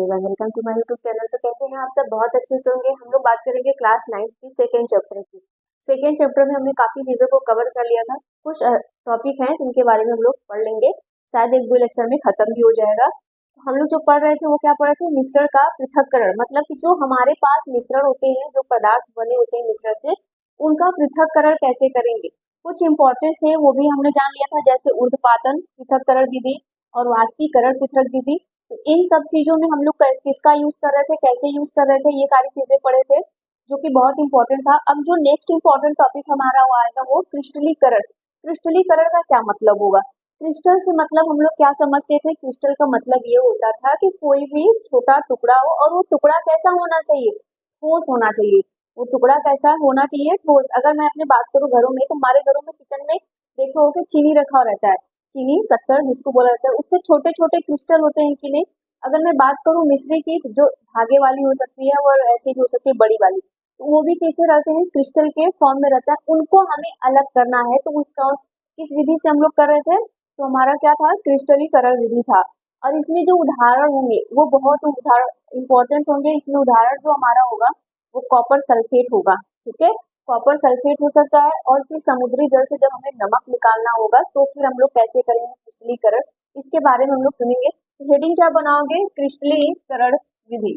Everyone, welcome to my YouTube channel. तो कैसे हैं आप सब? बहुत अच्छे से होंगे। हम लोग बात करेंगे क्लास 9 की सेकेंड चैप्टर की। सेकेंड चैप्टर में हमने काफी चीजों को कवर कर लिया था। कुछ टॉपिक हैं जिनके बारे में हम लोग पढ़ लेंगे, शायद एक दो लेक्चर में खत्म भी हो जाएगा। तो हम लोग जो पढ़ रहे थे वो क्या पढ़ रहे थे? मिश्रण का पृथक्करण, मतलब कि जो हमारे पास मिश्रण होते हैं, जो पदार्थ बने होते हैं मिश्रण से, उनका पृथक्करण कैसे करेंगे। कुछ इंपॉर्टेंस है वो भी हमने जान लिया था, जैसे ऊर्ध्वपातन पृथक्करण विधि और वाष्पीकरण पृथक विधि। तो इन सब चीजों में हम लोग किसका यूज कर रहे थे, कैसे यूज कर रहे थे, ये सारी चीजें पढ़े थे, जो कि बहुत इंपॉर्टेंट था। अब जो नेक्स्ट इंपॉर्टेंट टॉपिक हमारा वो आएगा, वो क्रिस्टलीकरण। क्रिस्टलीकरण का क्या मतलब होगा? क्रिस्टल से मतलब हम लोग क्या समझते थे? क्रिस्टल का मतलब ये होता था कि कोई भी छोटा टुकड़ा हो, और वो टुकड़ा कैसा होना चाहिए? ठोस होना चाहिए। वो टुकड़ा कैसा होना चाहिए? ठोस। अगर मैं अपनी बात करूं घरों में, तो हमारे घरों में किचन में देखो कि चीनी रखा रहता है, चीनी शक्कर जिसको बोला जाता है, उसके छोटे छोटे क्रिस्टल होते हैं कि नहीं। अगर मैं बात करूं मिश्री की, तो जो धागे वाली हो सकती है और ऐसी भी हो सकती है बड़ी वाली, तो वो भी कैसे रहते हैं? क्रिस्टल के फॉर्म में रहता है। उनको हमें अलग करना है, तो उनका किस विधि से हम लोग कर रहे थे? तो हमारा क्या था? क्रिस्टलीकरण विधि था। और इसमें जो उदाहरण होंगे वो बहुत उदाहरण इंपॉर्टेंट होंगे। इसमें उदाहरण जो हमारा होगा वो कॉपर सल्फेट होगा। ठीक है, कॉपर सल्फेट हो सकता है। और फिर समुद्री जल से जब हमें नमक निकालना होगा, तो फिर हम लोग कैसे करेंगे क्रिस्टलीकरण, इसके बारे में हम लोग सुनेंगे। तो हेडिंग क्या बनाओगे? क्रिस्टलीकरण विधि।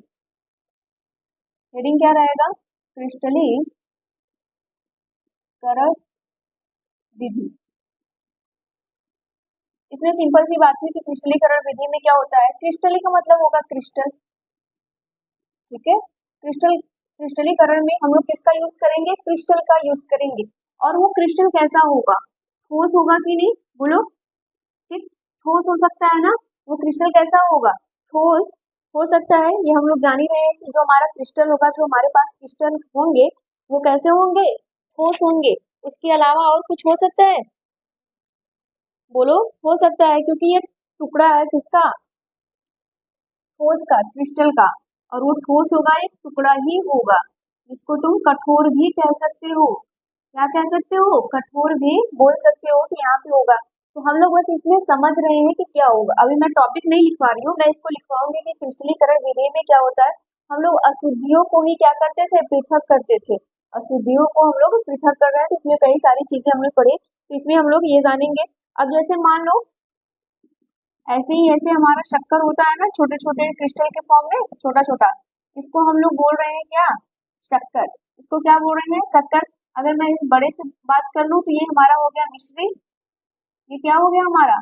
हेडिंग क्या रहेगा? क्रिस्टलीकरण विधि। इसमें सिंपल सी बात है कि क्रिस्टलीकरण विधि में क्या होता है? क्रिस्टली का मतलब होगा क्रिस्टल। ठीक है, क्रिस्टलीकरण में हम लोग किसका यूज करेंगे? क्रिस्टल का यूज करेंगे। और वो क्रिस्टल कैसा होगा? ठोस होगा कि नहीं? बोलो। ठीक, ठोस हो सकता है ना? वो क्रिस्टल कैसा होगा? ठोस हो सकता है। ये हम लोग जान ही रहे हैं कि जो हमारा क्रिस्टल होगा, जो हमारे पास क्रिस्टल होंगे, वो कैसे होंगे? ठोस होंगे। उसके अलावा और कुछ हो सकता है? बोलो। हो सकता है, क्योंकि ये टुकड़ा है किसका? ठोस का, क्रिस्टल का। और वो ठोस होगा, एक टुकड़ा ही होगा, जिसको तुम कठोर भी कह सकते हो। क्या कह सकते हो? कठोर भी बोल सकते हो कि यहाँ पे होगा। तो हम लोग बस इसमें समझ रहे हैं कि क्या होगा। अभी मैं टॉपिक नहीं लिखवा रही हूँ, मैं इसको लिखवाऊंगी कि क्रिस्टलीकरण विधि में क्या होता है। हम लोग अशुद्धियों को ही क्या करते थे? पृथक करते थे। अशुद्धियों को हम लोग पृथक कर रहे हैं, तो इसमें कई सारी चीजें हमने पढ़ी, तो इसमें हम लोग ये जानेंगे। अब जैसे मान लो ऐसे हमारा शक्कर होता है ना, छोटे छोटे क्रिस्टल के फॉर्म में, छोटा छोटा, इसको हम लोग बोल रहे हैं क्या? शक्कर। इसको क्या बोल रहे हैं? शक्कर। अगर मैं बड़े से बात कर लूं, तो ये हमारा हो गया मिश्री। ये क्या हो गया हमारा?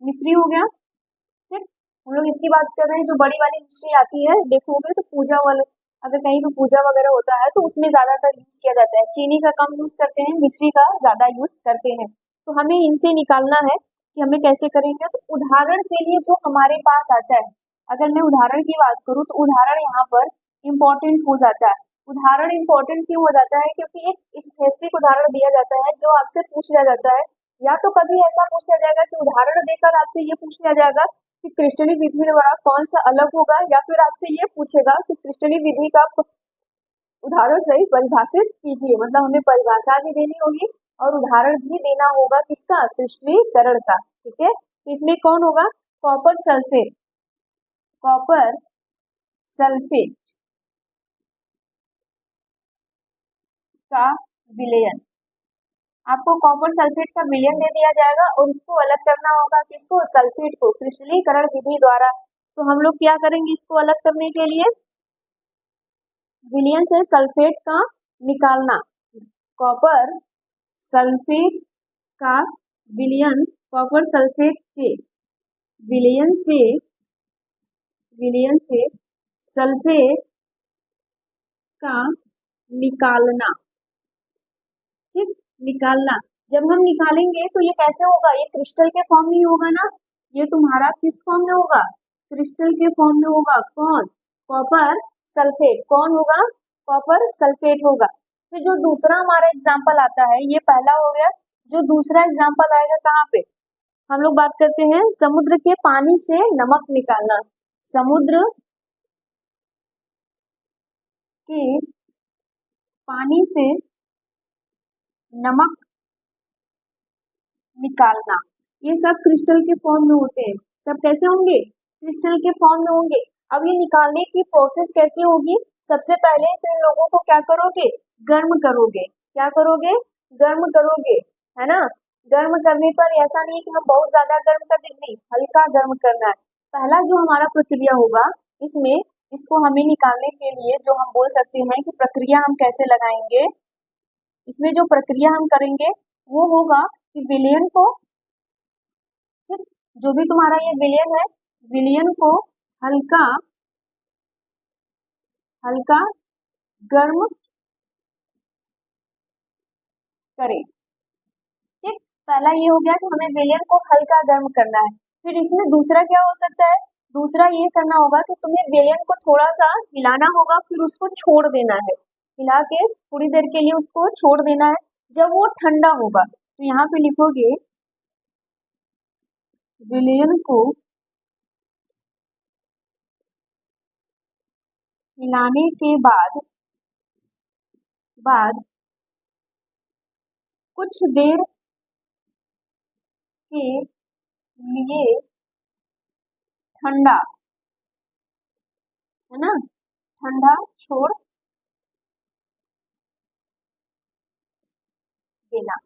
मिश्री हो गया। ठीक, हम लोग इसकी बात कर रहे हैं। जो बड़ी वाली मिश्री आती है, देखोगे तो पूजा वाले, अगर कहीं पे पूजा वगैरह होता है, तो उसमें ज्यादातर यूज किया जाता है। चीनी का कम यूज करते हैं, मिश्री का ज्यादा यूज करते हैं। तो हमें इनसे निकालना है कि हमें कैसे करेंगे। तो उदाहरण के लिए जो हमारे पास आता है, अगर मैं उदाहरण की बात करूं, तो उदाहरण यहाँ पर इम्पोर्टेंट हो जाता है। उदाहरण इम्पोर्टेंट क्यों हो जाता है? क्योंकि एक स्पेसिफिक उदाहरण दिया जाता है जो आपसे पूछ लिया जाता है। या तो कभी ऐसा पूछ लिया जाएगा कि उदाहरण देकर आपसे ये पूछ लिया जाएगा कि क्रिस्टली विधि द्वारा कौन सा अलग होगा, या फिर आपसे ये पूछेगा कि क्रिस्टली विधि का उदाहरण सही परिभाषित कीजिए। मतलब हमें परिभाषा भी देनी होगी और उदाहरण भी देना होगा किसका? क्रिस्टलीकरण का। ठीक है, तो इसमें कौन होगा? Copper sulphate. कॉपर सल्फेट का विलयन। आपको कॉपर सल्फेट का विलयन दे दिया जाएगा और उसको अलग करना होगा। किसको? सल्फेट को, क्रिस्टलीकरण विधि द्वारा। तो हम लोग क्या करेंगे इसको अलग करने के लिए? विलयन से सल्फेट का निकालना। कॉपर सल्फेट का विलयन, कॉपर सल्फेट के विलयन से सल्फेट का निकालना। ठीक, निकालना। जब हम निकालेंगे तो ये कैसे होगा? ये क्रिस्टल के फॉर्म में होगा ना। ये तुम्हारा किस फॉर्म में होगा? क्रिस्टल के फॉर्म में होगा। कौन? Copper sulphate. कौन होगा? कॉपर सल्फेट होगा। फिर जो दूसरा हमारा एग्जाम्पल आता है, ये पहला हो गया। जो दूसरा एग्जाम्पल आएगा कहाँ पे? हम लोग बात करते हैं समुद्र के पानी से नमक निकालना। समुद्र के पानी से नमक निकालना। ये सब क्रिस्टल के फॉर्म में होते हैं। सब कैसे होंगे? क्रिस्टल के फॉर्म में होंगे। अब ये निकालने की प्रोसेस कैसी होगी? सबसे पहले तो इन लोगों को क्या करोगे? गर्म करोगे। क्या करोगे? गर्म करोगे, है ना। गर्म करने पर ऐसा नहीं है कि हम बहुत ज्यादा गर्म कर देंगे, हल्का गर्म करना है। पहला जो हमारा प्रक्रिया होगा इसमें, इसको हमें निकालने के लिए जो हम बोल सकते हैं कि प्रक्रिया हम कैसे लगाएंगे, इसमें जो प्रक्रिया हम करेंगे वो होगा कि विलयन को, ठीक, जो भी तुम्हारा ये विलयन है, विलयन को हल्का हल्का गर्म करें। ठीक, पहला ये हो गया कि हमें विलयन को हल्का गर्म करना है। फिर इसमें दूसरा क्या हो सकता है? दूसरा ये करना होगा कि तुम्हें विलयन को थोड़ा सा हिलाना होगा, फिर उसको छोड़ देना है। हिला के थोड़ी देर के लिए उसको छोड़ देना है। जब वो ठंडा होगा तो यहाँ पे लिखोगे विलयन को हिलाने के बाद कुछ देर के लिए ठंडा, है ना, ठंडा छोड़ देना।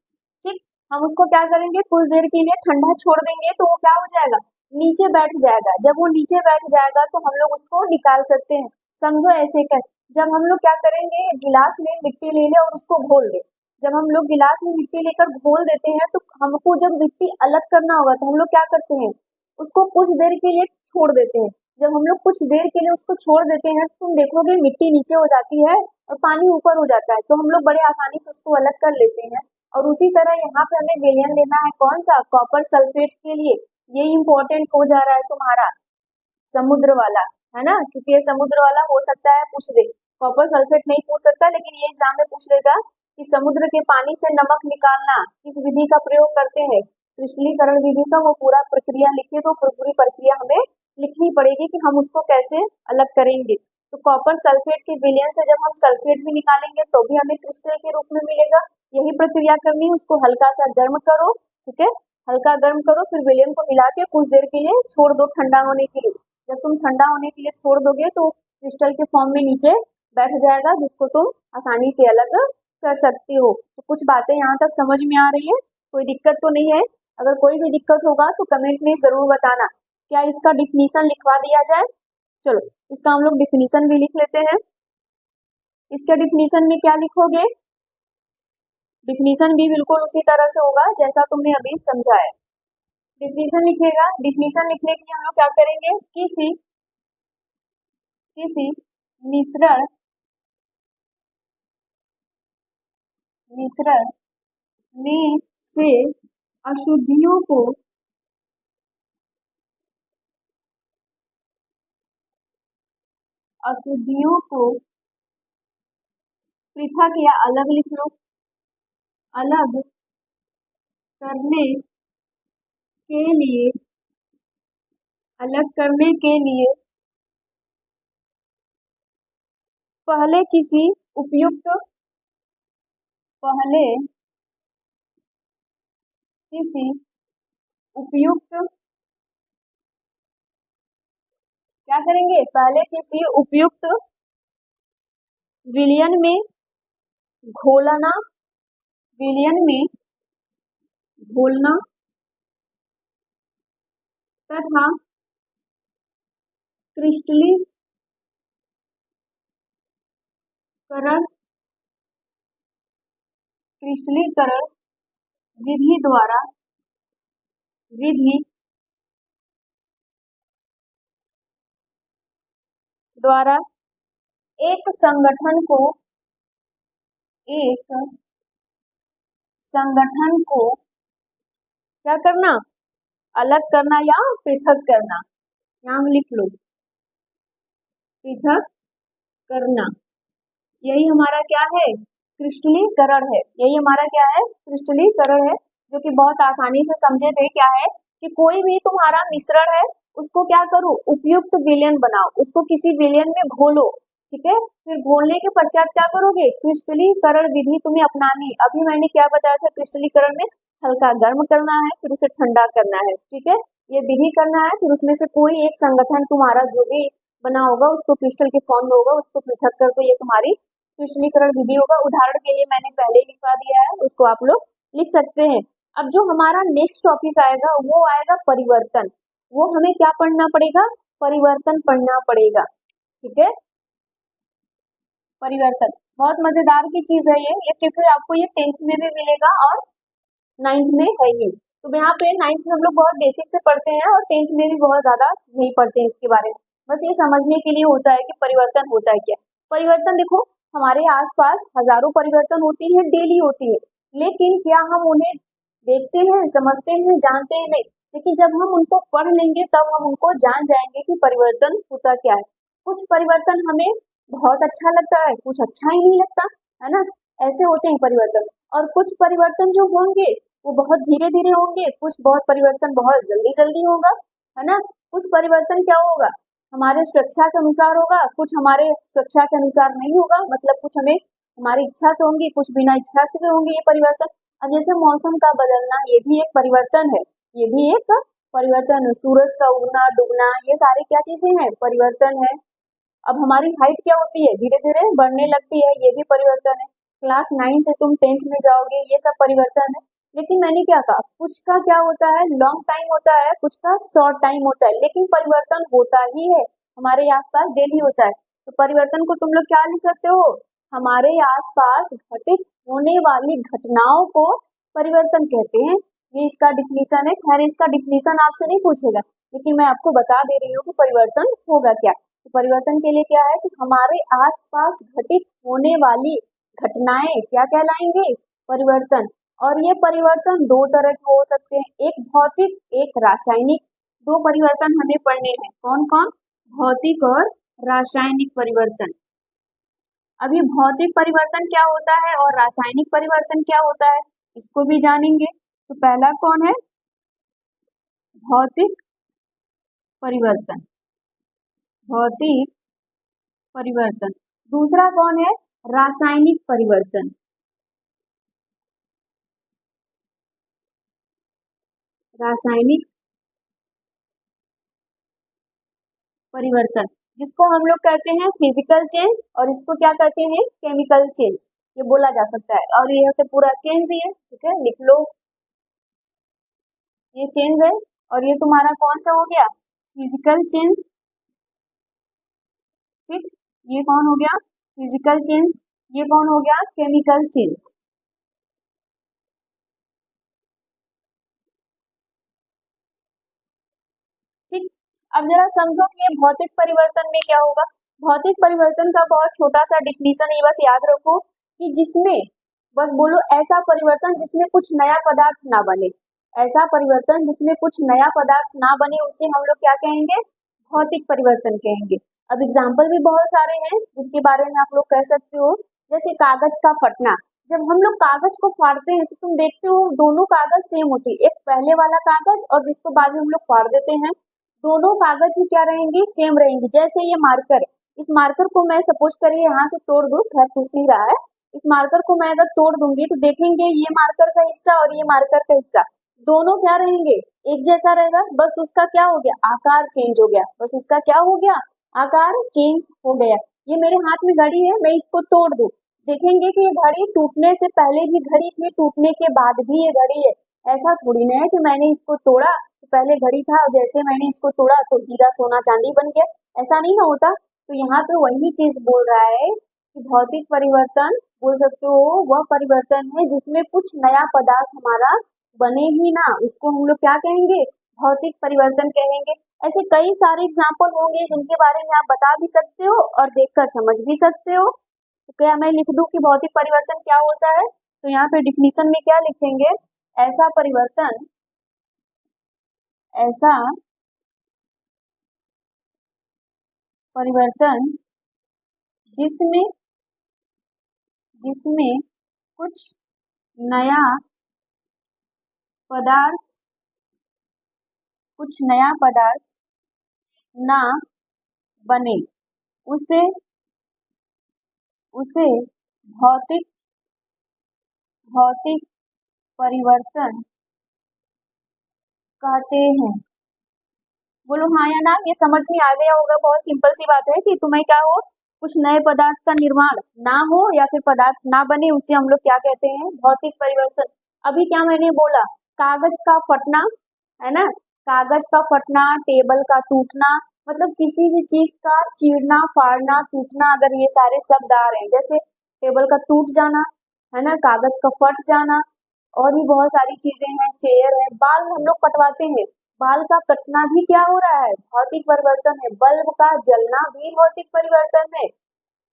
ठीक, हम उसको क्या करेंगे? कुछ देर के लिए ठंडा छोड़ देंगे तो वो क्या हो जाएगा? नीचे बैठ जाएगा। जब वो नीचे बैठ जाएगा तो हम लोग उसको निकाल सकते हैं। समझो ऐसे कर, जब हम लोग क्या करेंगे, गिलास में मिट्टी ले ले और उसको घोल दे। जब हम लोग गिलास में मिट्टी लेकर घोल देते हैं तो हमको जब मिट्टी अलग करना होगा तो हम लोग क्या करते हैं? उसको कुछ देर के लिए छोड़ देते हैं। जब हम लोग कुछ देर के लिए उसको छोड़ देते हैं तुम देखोगे मिट्टी नीचे हो जाती है और पानी ऊपर हो जाता है, तो हम लोग बड़े आसानी से उसको अलग कर लेते हैं। और उसी तरह यहाँ पे हमें विलयन लेना है, कौन सा? कॉपर सल्फेट के लिए। ये इम्पोर्टेंट हो जा रहा है तुम्हारा समुद्र वाला, है ना, क्योंकि ये समुद्र वाला हो सकता है पूछ दे। कॉपर सल्फेट नहीं पूछ सकता, लेकिन ये एग्जाम में पूछ लेगा कि समुद्र के पानी से नमक निकालना किस विधि का प्रयोग करते हैं? क्रिस्टलीकरण विधि का वो पूरा प्रक्रिया लिखिए, तो पूरी प्रक्रिया हमें लिखनी पड़ेगी कि हम उसको कैसे अलग करेंगे। तो कॉपर सल्फेट के विलयन से जब हम सल्फेट भी निकालेंगे तो भी हमें क्रिस्टल के रूप में मिलेगा। यही प्रक्रिया करनी है, उसको हल्का सा गर्म करो, ठीक है, हल्का गर्म करो, फिर विलयन को मिला के कुछ देर के लिए छोड़ दो ठंडा होने के लिए। जब तुम ठंडा होने के लिए छोड़ दोगे तो क्रिस्टल के फॉर्म में नीचे बैठ जाएगा, जिसको तुम आसानी से अलग कर सकती हो। तो कुछ बातें यहाँ तक समझ में आ रही है? कोई दिक्कत तो नहीं है? अगर कोई भी दिक्कत होगा तो कमेंट में जरूर बताना। क्या इसका डिफिनीशन लिखवा दिया जाए? चलो इसका हम लोग डिफिनीशन भी लिख लेते हैं। इसके डिफिनीशन में क्या लिखोगे? डिफिनीशन भी बिल्कुल उसी तरह से होगा जैसा तुमने अभी समझा है। डिफिनीशन लिखिएगा। डिफिनीशन लिखने के लिए हम लोग क्या करेंगे? किसी मिश्रण में से अशुद्धियों को पृथक या अलग लिख लो, अलग करने के लिए पहले किसी उपयुक्त क्या करेंगे? पहले किसी उपयुक्त विलयन में घोलना, तथा क्रिस्टलीकरण विधि द्वारा एक संगठन को क्या करना? अलग करना या पृथक करना। नाम लिख लो, पृथक करना। यही हमारा क्या है? क्रिस्टलीकरण है। यही हमारा क्या है? क्रिस्टलीकरण है, जो कि बहुत आसानी से समझे थे। क्या है कि कोई भी तुम्हारा मिश्रण है उसको क्या करो? उपयुक्त विलयन बनाओ, उसको किसी विलयन में घोलो, ठीक है। फिर घोलने के पश्चात क्या करोगे? क्रिस्टलीकरण विधि तुम्हें अपनानी। अभी मैंने क्या बताया था? क्रिस्टलीकरण में हल्का गर्म करना है, फिर उसे ठंडा करना है, ठीक है, ये विधि करना है। फिर उसमें से कोई एक संगठन तुम्हारा जो भी बना होगा उसको क्रिस्टल के फॉर्म में होगा, उसको पृथक कर दो, ये तुम्हारी क्रिस्टलीकरण विधि होगा। उदाहरण के लिए मैंने पहले ही लिखवा दिया है, उसको आप लोग लिख सकते हैं। अब जो हमारा नेक्स्ट टॉपिक आएगा वो आएगा परिवर्तन। वो हमें क्या पढ़ना पड़ेगा? परिवर्तन पढ़ना पड़ेगा। ठीक है, परिवर्तन बहुत मजेदार की चीज है ये क्योंकि आपको ये 10th में भी मिलेगा और 9th में है ये। तो यहाँ पे 9th में हम लोग बहुत बेसिक से पढ़ते हैं और 10th में भी बहुत ज्यादा नहीं पढ़ते हैं इसके बारे में। बस ये समझने के लिए होता है कि परिवर्तन होता है क्या। परिवर्तन देखो, हमारे आसपास हजारों परिवर्तन होती है, डेली होती है, लेकिन क्या हम उन्हें देखते हैं, समझते हैं, जानते हैं? नहीं। लेकिन जब हम उनको पढ़ लेंगे तब हम उनको जान जाएंगे कि परिवर्तन होता क्या है। कुछ परिवर्तन हमें बहुत अच्छा लगता है, कुछ अच्छा ही नहीं लगता, है ना? ऐसे होते हैं परिवर्तन। और कुछ परिवर्तन जो होंगे वो बहुत धीरे धीरे होंगे, कुछ बहुत परिवर्तन बहुत जल्दी जल्दी होगा, है ना? कुछ परिवर्तन क्या होगा, हमारे स्वेच्छा के अनुसार होगा, कुछ हमारे स्वेच्छा के अनुसार नहीं होगा, मतलब कुछ हमें हमारी इच्छा से होंगे, कुछ बिना इच्छा से भी होंगे ये परिवर्तन। अब जैसे मौसम का बदलना, ये भी एक परिवर्तन है, ये भी एक परिवर्तन है। सूरज का उगना डूबना, ये सारी क्या चीजें हैं? परिवर्तन है। अब हमारी हाइट क्या होती है? धीरे धीरे बढ़ने लगती है, ये भी परिवर्तन है। क्लास 9 से तुम 10th में जाओगे, ये सब परिवर्तन है। लेकिन मैंने क्या कहा, कुछ का क्या होता है, लॉन्ग टाइम होता है, कुछ का शॉर्ट टाइम होता है, लेकिन परिवर्तन होता ही है, हमारे आसपास डेली होता है। तो परिवर्तन को तुम लोग क्या लिख सकते हो? हमारे आसपास घटित होने वाली घटनाओं को परिवर्तन कहते हैं। ये इसका डिफिनीशन है। खैर इसका डिफिनीशन आपसे नहीं पूछेगा, लेकिन मैं आपको बता दे रही हूँ कि परिवर्तन होगा क्या। तो परिवर्तन के लिए क्या है कि हमारे आसपास घटित होने वाली घटनाएं क्या कहलाएंगे? परिवर्तन। और ये परिवर्तन दो तरह के हो सकते हैं, एक भौतिक, एक रासायनिक। दो परिवर्तन हमें पढ़ने हैं, कौन कौन? भौतिक और रासायनिक परिवर्तन। अभी भौतिक परिवर्तन क्या होता है और रासायनिक परिवर्तन क्या होता है, इसको भी जानेंगे। तो पहला कौन है? भौतिक परिवर्तन, भौतिक परिवर्तन। दूसरा कौन है? रासायनिक परिवर्तन, रासायनिक परिवर्तन, जिसको हम लोग कहते हैं फिजिकल चेंज और इसको क्या कहते हैं? केमिकल चेंज, ये बोला जा सकता है। और ये तो पूरा चेंज ही है, ठीक है, लिख लो, ये चेंज है। और ये तुम्हारा कौन सा हो गया? फिजिकल चेंज, ठीक। ये कौन हो गया? Physical change. ये कौन हो गया? Chemical change. ठीक। अब जरा समझो कि ये भौतिक परिवर्तन में क्या होगा। भौतिक परिवर्तन का बहुत छोटा सा डिफिनीशन है, बस याद रखो कि जिसमें, बस बोलो ऐसा परिवर्तन जिसमें कुछ नया पदार्थ ना बने। ऐसा परिवर्तन जिसमें कुछ नया पदार्थ ना बने उसे हम लोग क्या कहेंगे? भौतिक परिवर्तन कहेंगे। अब एग्जाम्पल भी बहुत सारे हैं जिनके बारे में आप लोग कह सकते हो, जैसे कागज का फटना। जब हम लोग कागज को फाड़ते हैं तो तुम देखते हो दोनों कागज सेम होती है, एक पहले वाला कागज और जिसको बाद में हम लोग फाड़ देते हैं, दोनों कागज ही क्या रहेंगी? सेम रहेंगी। जैसे ये मार्कर, इस मार्कर को मैं सपोज करिए यहाँ से तोड़ दूं, खैर टूट नहीं रहा है, इस मार्कर को मैं अगर तोड़ दूंगी तो देखेंगे ये मार्कर का हिस्सा और ये मार्कर का हिस्सा दोनों क्या रहेंगे? एक जैसा रहेगा, बस उसका क्या हो गया? आकार चेंज हो गया, बस उसका क्या हो गया? आकार चेंज हो गया। ये मेरे हाथ में घड़ी है, मैं इसको तोड़ दूं, देखेंगे कि ये घड़ी टूटने से पहले भी घड़ी थी, टूटने के बाद भी ये घड़ी है। ऐसा थोड़ी ना है कि मैंने इसको तोड़ा तो पहले घड़ी था और जैसे मैंने इसको तोड़ा तो हीरा सोना चांदी बन गया, ऐसा नहीं ना होता। तो यहाँ पे वही चीज बोल रहा है कि भौतिक परिवर्तन बोल सकते हो वह परिवर्तन है जिसमें कुछ नया पदार्थ हमारा बने ही ना, उसको हम लोग क्या कहेंगे? भौतिक परिवर्तन कहेंगे। ऐसे कई सारे एग्जाम्पल होंगे जिनके बारे में आप बता भी सकते हो और देखकर समझ भी सकते हो। तो क्या मैं लिख दूं कि भौतिक परिवर्तन क्या होता है? तो यहाँ पे डिफिनीशन में क्या लिखेंगे? ऐसा परिवर्तन, ऐसा परिवर्तन जिसमें, जिसमें कुछ नया पदार्थ, कुछ नया पदार्थ ना बने, उसे, उसे भौतिक, भौतिक परिवर्तन कहते हैं। बोलो हाँ या ना। ये समझ में आ गया होगा, बहुत सिंपल सी बात है कि तुम्हें क्या हो, कुछ नए पदार्थ का निर्माण ना हो या फिर पदार्थ ना बने, उसे हम लोग क्या कहते हैं, भौतिक परिवर्तन। अभी क्या मैंने बोला, कागज का फटना, है ना, कागज का फटना, टेबल का टूटना, मतलब किसी भी चीज का चीरना, फाड़ना, टूटना, अगर ये सारे शब्द आ रहे हैं, जैसे टेबल का टूट जाना, है ना, कागज का फट जाना, और भी बहुत सारी चीजें हैं, चेयर है, बाल हम लोग कटवाते हैं, बाल का कटना भी क्या हो रहा है, भौतिक परिवर्तन है। बल्ब का जलना भी भौतिक परिवर्तन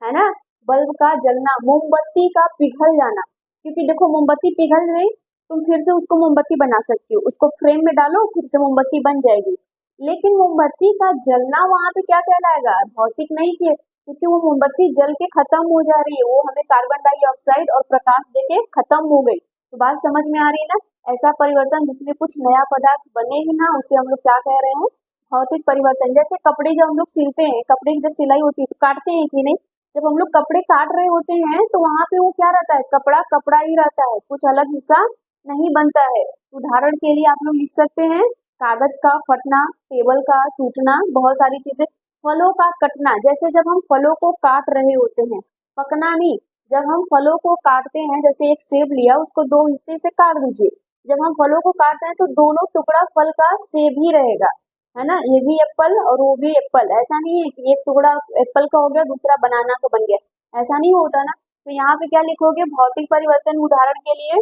है ना, बल्ब का जलना, मोमबत्ती का पिघल जाना, क्योंकि देखो मोमबत्ती पिघल गई, तुम फिर से उसको मोमबत्ती बना सकती हो, उसको फ्रेम में डालो फिर से मोमबत्ती बन जाएगी, लेकिन मोमबत्ती का जलना वहां पे क्या कहलाएगा, भौतिक नहीं थे, क्योंकि वो मोमबत्ती जल के खत्म हो जा रही है, वो हमें कार्बन डाइऑक्साइड और प्रकाश देके खत्म हो गई। तो बात समझ में आ रही है ना, ऐसा परिवर्तन जिसमें कुछ नया पदार्थ बने ही ना, उसे हम लोग क्या कह रहे हैं, भौतिक परिवर्तन। जैसे कपड़े जब हम लोग सिलते हैं, कपड़े की जब सिलाई होती है तो काटते हैं कि नहीं, जब हम लोग कपड़े काट रहे होते हैं तो वहां पे वो क्या रहता है, कपड़ा कपड़ा ही रहता है, कुछ अलग हिस्सा नहीं बनता है। उदाहरण के लिए आप लोग लिख सकते हैं, कागज का फटना, टेबल का टूटना, बहुत सारी चीजें, फलों का कटना, जैसे जब हम फलों को काट रहे होते हैं, पकना नहीं, जब हम फलों को काटते हैं, जैसे एक सेब लिया, उसको दो हिस्से से काट दीजिए, जब हम फलों को काटते हैं तो दोनों टुकड़ा फल का सेब ही रहेगा, है ना, ये भी एप्पल और वो भी एप्पल, ऐसा नहीं है कि एक टुकड़ा एप्पल का हो गया दूसरा बनाना का बन गया, ऐसा नहीं होता ना। तो यहाँ पे क्या लिखोगे, भौतिक परिवर्तन, उदाहरण के लिए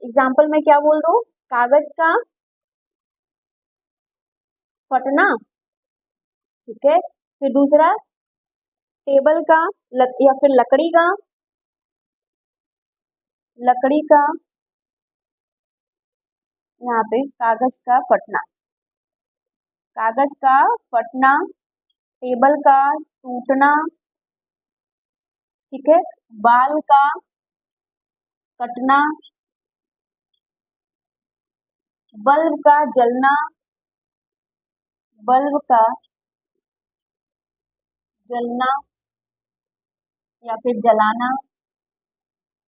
एग्जाम्पल में क्या बोल दो, कागज का फटना, ठीक है, फिर दूसरा टेबल का या फिर लकड़ी का, यहाँ पे कागज का फटना, कागज का फटना, टेबल का टूटना, ठीक है, बाल का कटना, बल्ब का जलना, बल्ब का जलना या फिर जलाना,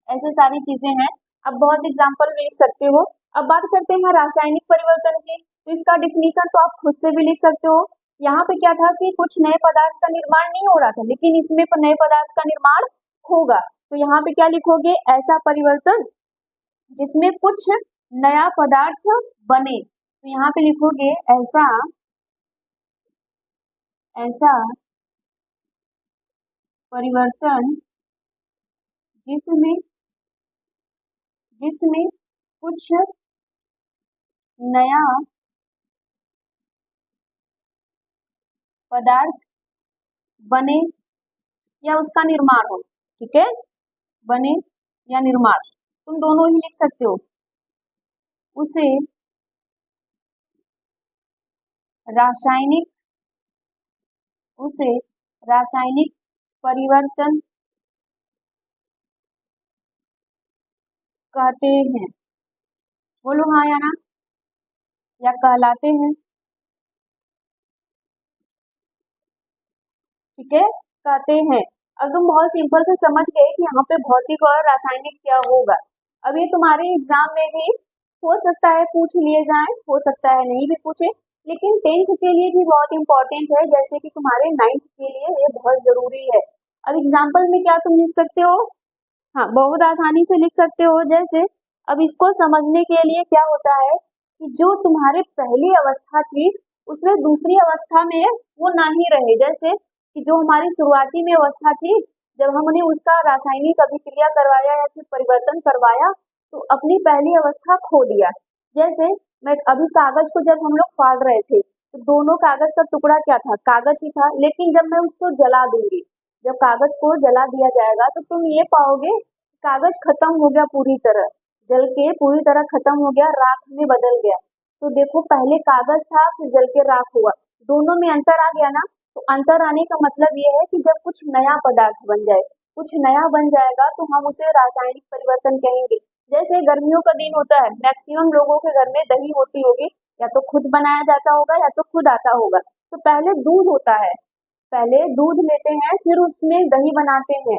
ऐसे सारी चीजें हैं। अब बहुत एग्जाम्पल लिख सकते हो। अब बात करते हैं रासायनिक परिवर्तन की, तो इसका डिफिनीशन तो आप खुद से भी लिख सकते हो। यहाँ पे क्या था कि कुछ नए पदार्थ का निर्माण नहीं हो रहा था, लेकिन इसमें नए पदार्थ का निर्माण होगा, तो यहाँ पे क्या लिखोगे, ऐसा परिवर्तन जिसमें कुछ नया पदार्थ बने, तो यहाँ पे लिखोगे ऐसा ऐसा परिवर्तन जिसमें जिसमें कुछ नया पदार्थ बने या उसका निर्माण हो, ठीक है, बने या निर्माण, तुम दोनों ही लिख सकते हो, उसे रासायनिक उसे रासायनिक परिवर्तन कहते हैं। बोलो हाँ या ना, या कहलाते हैं, ठीक है, कहते हैं। अब तुम बहुत सिंपल से समझ गए कि यहाँ पे भौतिक और रासायनिक क्या होगा। अब ये तुम्हारे एग्जाम में भी हो सकता है पूछ लिए जाए, हो सकता है नहीं भी पूछे, लेकिन 10th के लिए भी बहुत इंपॉर्टेंट है, जैसे कि तुम्हारे 9th के लिए ये बहुत जरूरी है। अब एग्जाम्पल में क्या तुम लिख सकते हो, हाँ बहुत आसानी से लिख सकते हो, जैसे अब इसको समझने के लिए क्या होता है कि जो तुम्हारी पहली अवस्था थी उसमें दूसरी अवस्था में वो ना ही रहे, जैसे कि जो हमारी शुरुआती में अवस्था थी, जब हमने उसका रासायनिक अभिक्रिया करवाया या फिर परिवर्तन करवाया तो अपनी पहली अवस्था खो दिया। जैसे मैं अभी कागज को जब हम लोग फाड़ रहे थे तो दोनों कागज का टुकड़ा क्या था, कागज ही था, लेकिन जब मैं उसको जला दूंगी, जब कागज को जला दिया जाएगा तो तुम ये पाओगे कागज खत्म हो गया, पूरी तरह जल के पूरी तरह खत्म हो गया, राख में बदल गया। तो देखो पहले कागज था फिर जल के राख हुआ, दोनों में अंतर आ गया ना। तो अंतर आने का मतलब ये है कि जब कुछ नया पदार्थ बन जाए, कुछ नया बन जाएगा तो हम उसे रासायनिक परिवर्तन कहेंगे। जैसे गर्मियों का दिन होता है, मैक्सिमम लोगों के घर में दही होती होगी, या तो खुद बनाया जाता होगा या तो खुद आता होगा। तो पहले दूध होता है, पहले दूध लेते हैं फिर उसमें दही बनाते हैं,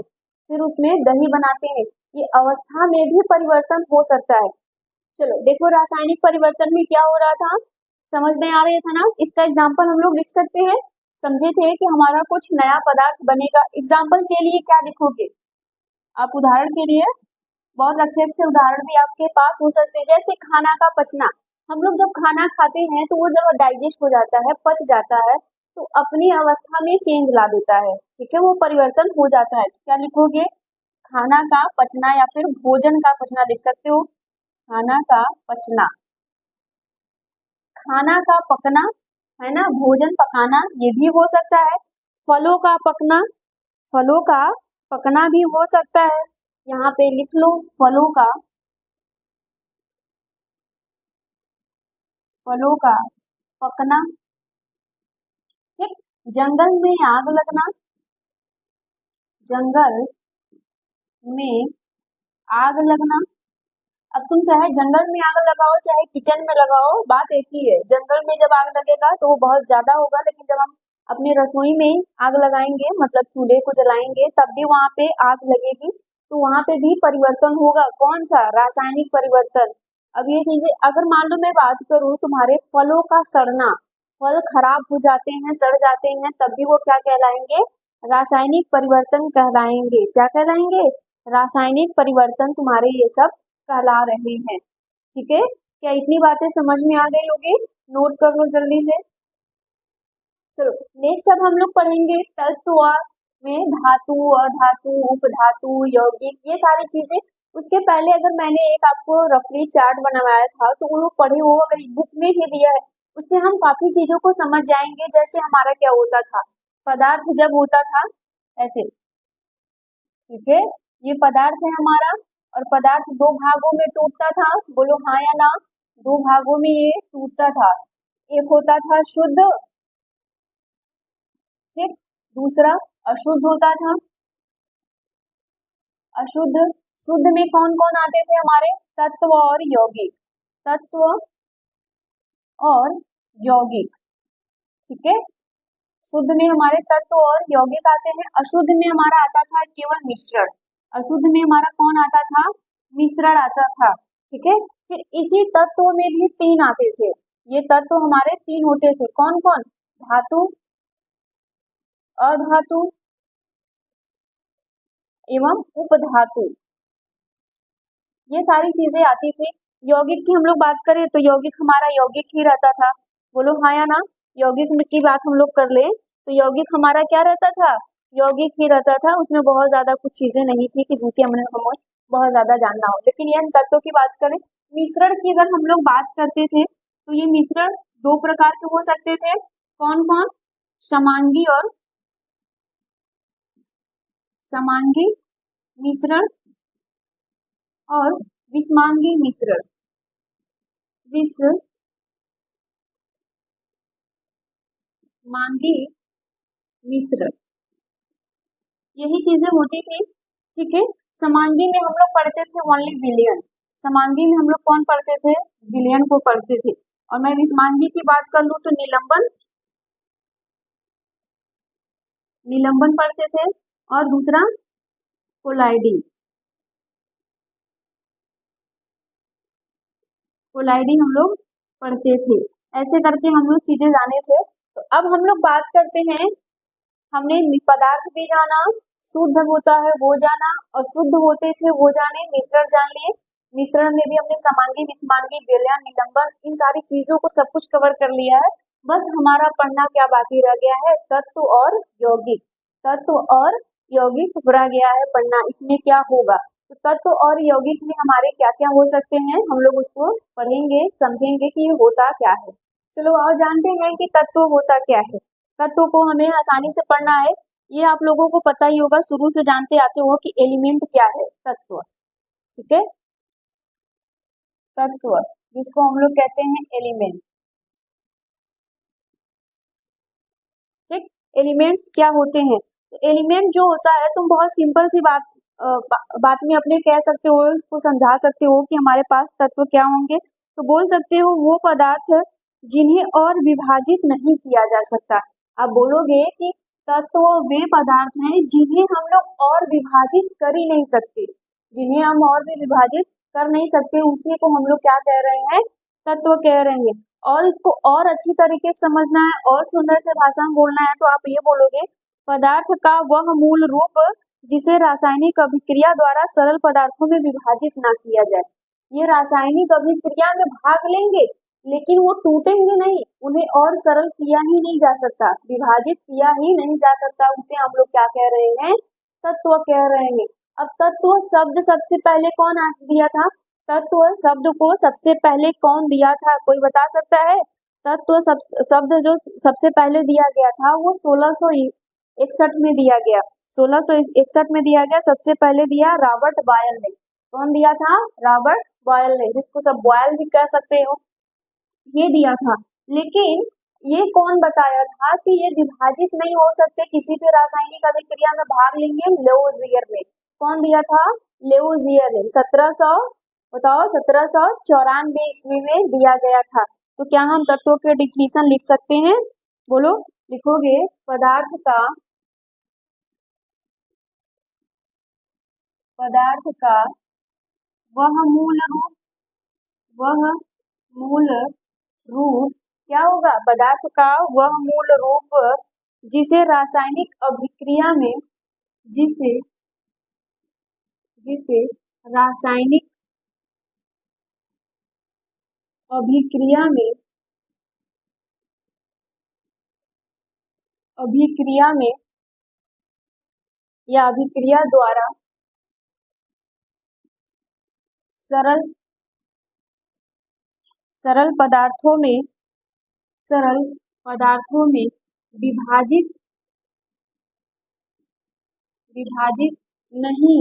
फिर उसमें दही बनाते हैं, ये अवस्था में भी परिवर्तन हो सकता है। चलो देखो रासायनिक परिवर्तन में क्या हो रहा था, समझ में आ रहा था ना? इसका एग्जाम्पल हम लोग लिख सकते हैं। समझे थे कि हमारा कुछ नया पदार्थ बनेगा। एग्जाम्पल के लिए क्या लिखोगे आप? उदाहरण के लिए बहुत अच्छे अच्छे उदाहरण भी आपके पास हो सकते हैं, जैसे खाना का पचना। हम लोग जब खाना खाते हैं तो वो जब डाइजेस्ट हो जाता है, पच जाता है, तो अपनी अवस्था में चेंज ला देता है, ठीक है, वो परिवर्तन हो जाता है। क्या लिखोगे? खाना का पचना या फिर भोजन का पचना लिख सकते हो। खाना का पचना, खाना का पकना, है ना, भोजन पकाना, ये भी हो सकता है। फलों का पकना, फलों का पकना भी हो सकता है। यहाँ पे लिख लो फलों का, फलों का पकना, ठीक। जंगल में आग लगना, जंगल में आग लगना। अब तुम चाहे जंगल में आग लगाओ चाहे किचन में लगाओ, बात एक ही है। जंगल में जब आग लगेगा तो वो बहुत ज्यादा होगा, लेकिन जब हम अपनी रसोई में आग लगाएंगे, मतलब चूल्हे को जलाएंगे, तब भी वहां पे आग लगेगी, तो वहां पे भी परिवर्तन होगा। कौन सा? रासायनिक परिवर्तन। अब ये चीजें, अगर मान लो मैं बात करूं तुम्हारे फलों का सड़ना, फल खराब हो जाते हैं, सड़ जाते हैं, तब भी वो क्या कहलाएंगे? रासायनिक परिवर्तन कहलाएंगे। क्या कहलाएंगे? रासायनिक परिवर्तन तुम्हारे ये सब कहला रहे हैं, ठीक है। क्या इतनी बातें समझ में आ गई होगी? नोट कर लो जल्दी से। चलो नेक्स्ट अब हम लोग पढ़ेंगे तत्व में धातु, अधातु, उपधातु, यौगिक, ये सारी चीजें। उसके पहले अगर मैंने एक आपको रफली चार्ट बनवाया था तो वो पढ़े हो, अगर बुक में भी दिया है, उससे हम काफी चीजों को समझ जाएंगे। जैसे हमारा क्या होता था, पदार्थ जब होता था ऐसे, ठीक है, ये पदार्थ है हमारा, और पदार्थ दो भागों में टूटता था। बोलो हाँ या ना? दो भागों में ये टूटता था। एक होता था शुद्ध, ठीक, दूसरा अशुद्ध होता था। अशुद्ध, शुद्ध में कौन कौन आते थे हमारे? तत्व और यौगिक, तत्व और यौगिक, ठीक है। शुद्ध में हमारे तत्व और यौगिक आते हैं, अशुद्ध में हमारा आता था केवल मिश्रण। अशुद्ध में हमारा कौन आता था? मिश्रण आता था, ठीक है। फिर इसी तत्व में भी तीन आते थे। ये तत्व हमारे तीन होते थे, कौन कौन? धातु, अधातु एवं उपधातु, ये सारी चीजें आती थी। यौगिक की हम लोग बात करें तो यौगिक हमारा यौगिक ही रहता था। बोलो हाँ या ना? यौगिक की बात हम लोग कर ले तो यौगिक हमारा क्या रहता था? यौगिक ही रहता था। उसमें बहुत ज्यादा कुछ चीजें नहीं थी कि जिनकी हमें बहुत ज्यादा जानना हो। लेकिन ये हम तत्वों की बात करें, मिश्रण की अगर हम लोग बात करते थे तो ये मिश्रण दो प्रकार के हो सकते थे। कौन कौन? समांगी और समांगी मिश्रण और विषमांगी मिश्रण। विषमांगी मिश्रण, यही चीजें होती थी, ठीक है। समांगी में हम लोग पढ़ते थे ओनली विलयन। समांगी में हम लोग कौन पढ़ते थे? विलयन को पढ़ते थे। और मैं विषमांगी की बात कर लूं तो निलंबन, निलंबन पढ़ते थे, और दूसरा कोलाइडी, कोलाइडी हम लोग पढ़ते थे। ऐसे करके हम लोग चीजें जाने थे। तो अब हम लोग बात करते हैं, हमने पदार्थ भी जाना, शुद्ध होता है वो जाना, और शुद्ध होते थे वो जाने, मिश्रण जान लिए। मिश्रण में भी हमने समांगी, विषमांगी, विलयन, निलंबन, इन सारी चीजों को सब कुछ कवर कर लिया है। बस हमारा पढ़ना क्या बाकी रह गया है? तत्व और यौगिक, तत्व और यौगिक रह गया है पढ़ना। इसमें क्या होगा? तो तत्व और यौगिक में हमारे क्या क्या हो सकते हैं, हम लोग उसको पढ़ेंगे, समझेंगे कि ये होता क्या है। चलो और जानते हैं कि तत्व होता क्या है। तत्व को हमें आसानी से पढ़ना है, ये आप लोगों को पता ही होगा, शुरू से जानते आते हो कि एलिमेंट क्या है, तत्व, ठीक है। तत्व जिसको हम लोग कहते हैं एलिमेंट, ठीक। एलिमेंट्स क्या होते हैं? तो एलिमेंट जो होता है, तुम बहुत सिंपल सी बात में अपने कह सकते हो, इसको समझा सकते हो कि हमारे पास तत्व क्या होंगे। तो बोल सकते हो वो पदार्थ जिन्हें और विभाजित नहीं किया जा सकता। आप बोलोगे कि तत्व वे पदार्थ हैं जिन्हें हम लोग और विभाजित कर ही नहीं सकते, जिन्हें हम और भी विभाजित कर नहीं सकते, उसी को हम लोग क्या कह रहे हैं? तत्व कह रहे हैं। और इसको और अच्छी तरीके से समझना है और सुंदर से भाषा में बोलना है तो आप ये बोलोगे, पदार्थ का वह मूल रूप जिसे रासायनिक अभिक्रिया द्वारा सरल पदार्थों में विभाजित ना किया जाए। ये रासायनिक अभिक्रिया में भाग लेंगे लेकिन वो टूटेंगे नहीं, उन्हें और सरल किया ही नहीं जा सकता, विभाजित किया ही नहीं जा सकता, उसे हम लोग क्या कह रहे हैं, तत्व कह रहे हैं। अब तत्व शब्द सबसे पहले कौन दिया था, तत्व शब्द को सबसे पहले कौन दिया था, कोई बता सकता है? तत्व शब्द जो सबसे पहले दिया गया था वो 1661 में दिया गया, 1661 में दिया गया, सबसे पहले दिया रॉबर्ट बॉयल ने। कौन दिया था? रॉबर्ट बॉयल ने, जिसको सब बॉयल भी कह सकते हो, ये दिया था। लेकिन ये कौन बताया था कि ये विभाजित नहीं हो सकते, किसी भी रासायनिक अभिक्रिया में भाग लेंगे? लेवोजियर ने। कौन दिया था? लेवोजियर ने। 1700 बताओ 1794 ईस्वी में दिया गया था। तो क्या हम तत्वों के डिफिनीशन लिख सकते हैं? बोलो, लिखोगे पदार्थ का वह मूल रूप क्या होगा? पदार्थ का वह मूल रूप जिसे रासायनिक अभिक्रिया में जिसे रासायनिक अभिक्रिया में या अभिक्रिया द्वारा सरल पदार्थों में विभाजित नहीं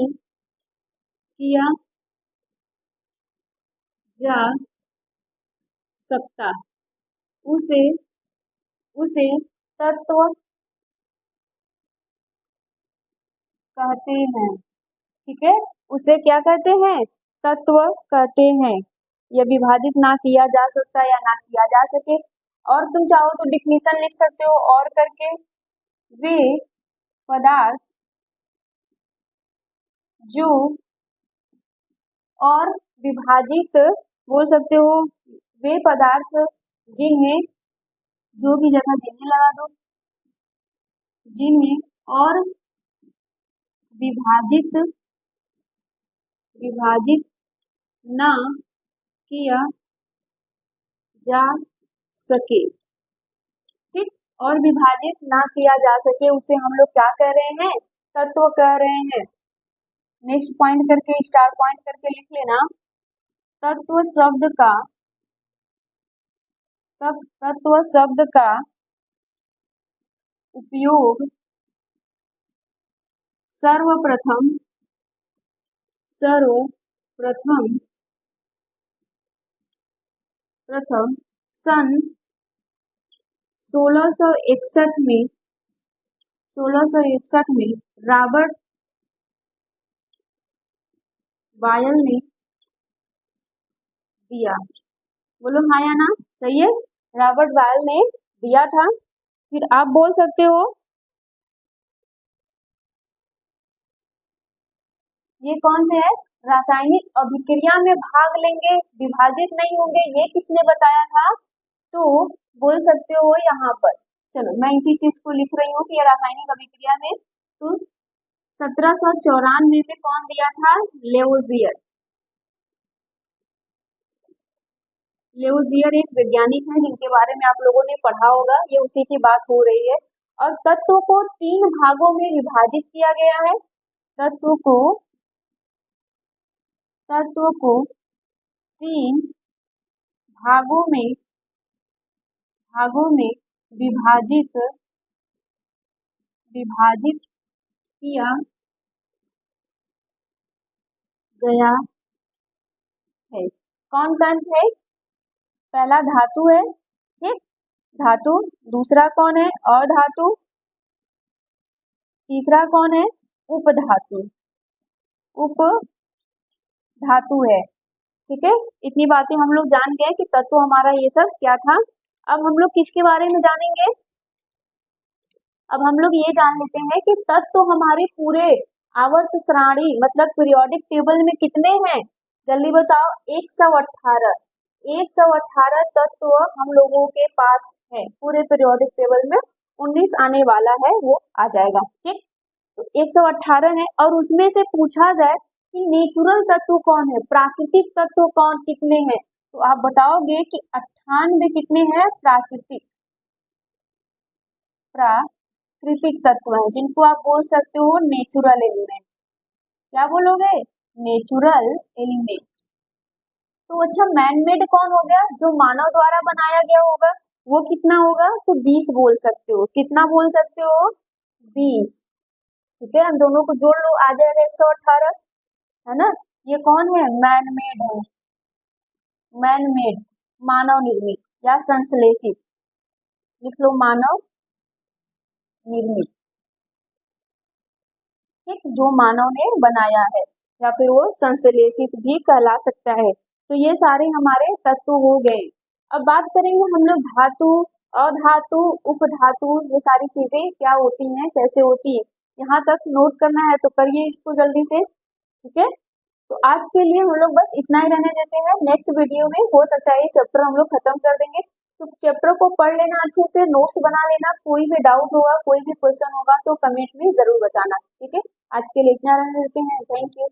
किया जा सकता, उसे तत्व कहते हैं। ठीक है, उसे क्या कहते हैं? तत्व कहते हैं। यह विभाजित ना किया जा सकता या ना किया जा सके। और तुम चाहो तो डिफिनीशन लिख सकते हो और करके, वे पदार्थ जो और विभाजित बोल सकते हो, वे पदार्थ जिन्हें, जो भी जगह जिन्हें लगा दो, जिन्हें और विभाजित ना किया जा सके। ठीक, और विभाजित ना किया जा सके उसे हम लोग क्या कह रहे हैं? तत्व कह रहे हैं। नेक्स्ट पॉइंट करके स्टार पॉइंट करके लिख लेना, तत्व शब्द का उपयोग सर्वप्रथम सन 1661 में रॉबर्ट बॉयल ने दिया। बोलो हाँ या ना, सही है, रॉबर्ट बॉयल ने दिया था। फिर आप बोल सकते हो ये कौन से है? रासायनिक अभिक्रिया में भाग लेंगे, विभाजित नहीं होंगे, ये किसने बताया था? तो बोल सकते हो यहाँ पर, चलो मैं इसी चीज को लिख रही हूँ कि ये रासायनिक अभिक्रिया में, तो 1794 में कौन दिया था? लेवोजियर एक वैज्ञानिक है जिनके बारे में आप लोगों ने पढ़ा होगा, ये उसी की बात हो रही है। और तत्व को 3 भागों में विभाजित किया गया है। तत्व को 3 भागों में विभाजित किया गया है। कौन कौन है? पहला धातु है, ठीक, धातु। दूसरा कौन है? अधातु। तीसरा कौन है? उपधातु है। ठीक है, इतनी बातें हम लोग जान गए कि तत्व हमारा ये सब क्या था। अब हम लोग किसके बारे में जानेंगे? अब हम लोग ये जान लेते हैं कि तत्व हमारे पूरे आवर्त सारणी मतलब पीरियोडिक टेबल में कितने हैं? जल्दी बताओ। 118। 118 तत्व हम लोगों के पास है, पूरे पीरियोडिक टेबल में 19 आने वाला है, वो आ जाएगा। ठीक, तो 118 है और उसमें से पूछा जाए कि नेचुरल तत्व कौन है, प्राकृतिक तत्व कौन कितने हैं, तो आप बताओगे कि 98 कितने हैं प्राकृतिक तत्व हैं, जिनको आप बोल सकते हो नेचुरल एलिमेंट। क्या बोलोगे? Natural element. तो अच्छा, मैनमेड कौन हो गया? जो मानव द्वारा बनाया गया होगा, वो कितना होगा? तो 20 बोल सकते हो। कितना बोल सकते हो? 20। ठीक है, हम दोनों को जोड़ लो, आ जाएगा 118, है ना। ये कौन है? मैनमेड है, मैनमेड मानव निर्मित या संश्लेषित, लिख लो मानव निर्मित। ठीक, जो मानव ने बनाया है, या फिर वो संश्लेषित भी कहला सकता है। तो ये सारे हमारे तत्व हो गए। अब बात करेंगे हम लोग धातु, अधातु, उपधातु, ये सारी चीजें क्या होती हैं, कैसे होती है। यहाँ तक नोट करना है तो करिए इसको जल्दी से। ठीक है, तो आज के लिए हम लोग बस इतना ही रहने देते हैं। नेक्स्ट वीडियो में हो सकता है ये चैप्टर हम लोग खत्म कर देंगे, तो चैप्टर को पढ़ लेना अच्छे से, नोट्स बना लेना। कोई भी डाउट होगा, कोई भी क्वेश्चन होगा तो कमेंट में जरूर बताना। ठीक है, आज के लिए इतना रहने देते हैं। Thank you.